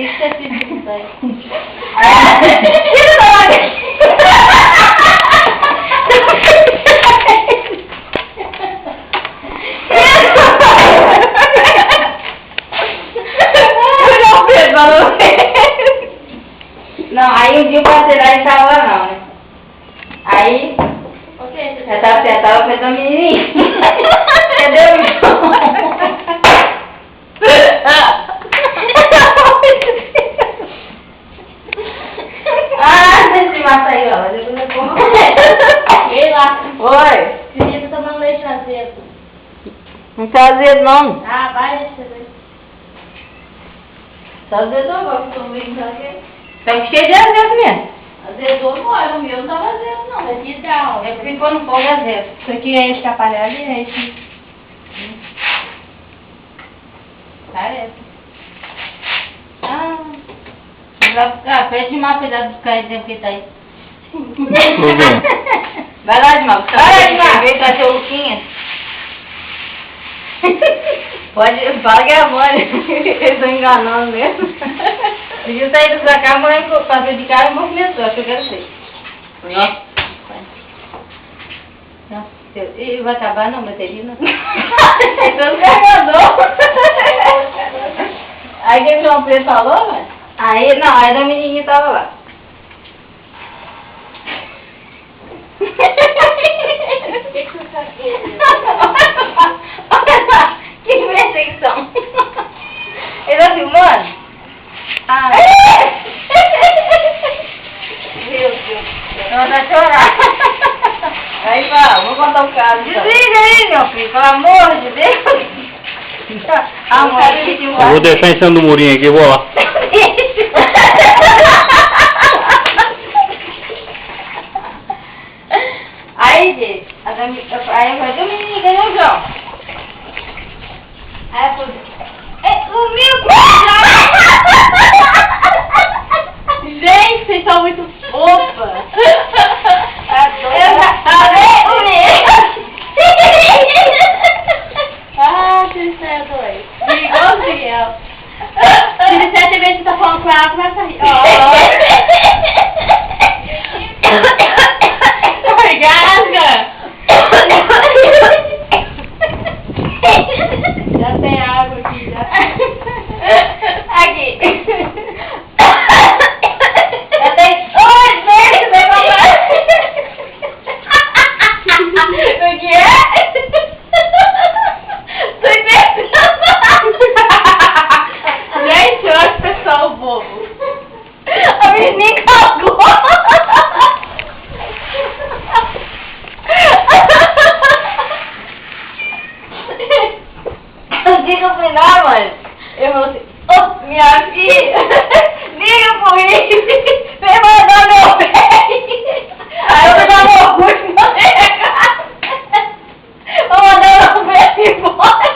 que você fez isso aí? Tira da água! Não, aí um dia o parceiro aí tava lá não, né? Aí, já tava sentado, fez uma menininha. Entendeu? Ah, deixa eu matar aí, ó. Depois eu como. Ei lá. Oi. Queria tô tomando leite azedo. Não tá azedo não. Ah, vai, deixa eu ver. Só azedo agora, que tô brincando aqui. Tá cheio de azedo mesmo. Azedou não, o meu não tava azedo não, mas que tal? É que ficou no fogo azedo. Isso aqui é esse capalhado e é esse. Parece. Ah, pede demais pedaço dos caídos que tá aí. Vai lá, Edmar. Vai lá, Edmar. Vem trazer o Luquinha. Pode, fala que é a mãe. Eles estão enganando mesmo. Deixa eu sair pra cá, a mãe fazer de cara e movimentou. Acho que eu quero ser. Nossa. E vai acabar não, bateria não. Então não carregador. Aí que o João Pedro falou, mano? Aí, não, aí a menininha tava lá. Que perseguição. Ele tá filmando? Ah. Meu Deus. Ela vai chorar. Aí, vá, vou contar o caso. Desliga aí, meu filho, pelo amor de Deus. Eu vou deixar em cima do murinho aqui, vou lá. Aí, gente, aí eu falei, o menino ganhou o João. Aí eu falei, o meu Gente, vocês são muito fofas. Ah, Tiricete, dois. Igualzinho ela. Tiricete, em vez de tá falando com ela, começa a rir. Gasga! Já tem água aqui, já. Aqui. Já tem... Oi, gente, vai mamar. O que é? Gente, olha o pessoal bobo. A menina cagou. O dia que eu fui lá, mãe, eu falei assim, minha filha, liga pro Rick, vem mandar meu pé. Aí eu fui dar meu curso e mandei a casa. Vou mandar meu pé embora.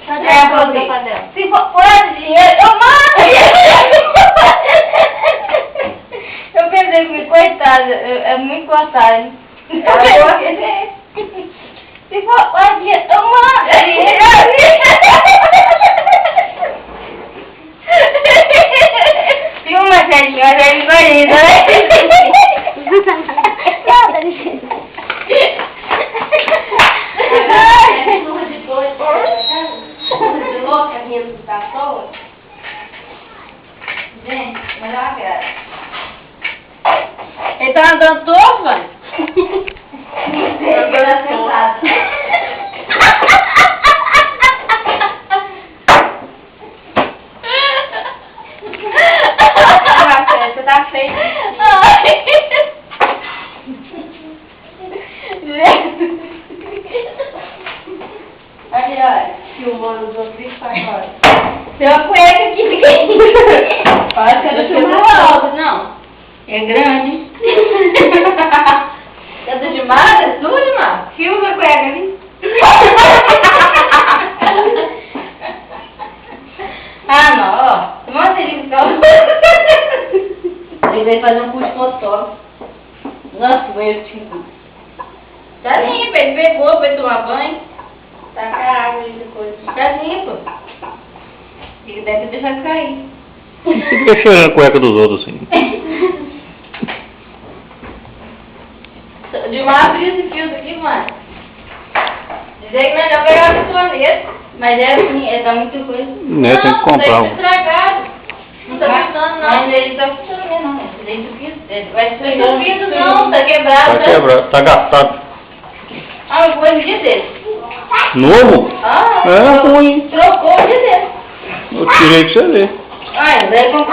Cadê É, a falou da assim, panela? se for dinheiro, eu mando. Eu pensei que, coitada, é muito gostado. Se for dinheiro, eu mando. Viu, Marcelinho? Olha ele correndo, né? Nada, licença. De louca, minha da toa. Gente, mas é uma graça. Ele tá andando todo, mano? Ele tá sentado. Você tá feio. Olha, olha. Filmando os outros e agora. Tem uma cueca aqui pequenininha. Parece que é do Não filme é alta, não. É grande. É do Dimar? É sua, Dimar? Filma a cueca ali. Ah, não, ó. Mostra ele então. Ele vai fazer um curso de fotógrafo. Nossa, o banheiro tipo. Tá limpo, ele pegou, foi tomar banho. Taca a água aí depois. Tá limpo. Ele deve ter deixado cair. Fica cheirando a cueca dos outros assim. De uma abrir esse fio aqui, mano. Dizer que melhor pegar a toaleta. Mas é assim, dá muita coisa. Né, tem que comprar um. Estragado. Não tá funcionando, não. Mas ele tá funcionando, não. Esse daí entupido. Vai ser entupido, não. Tá quebrado, Tá quebrado, tá gastado. Ah, eu vou um dia desse. Novo? Ah, É ruim. trocou um dia desse. Eu tirei pra você ver. Ah, daí comprou.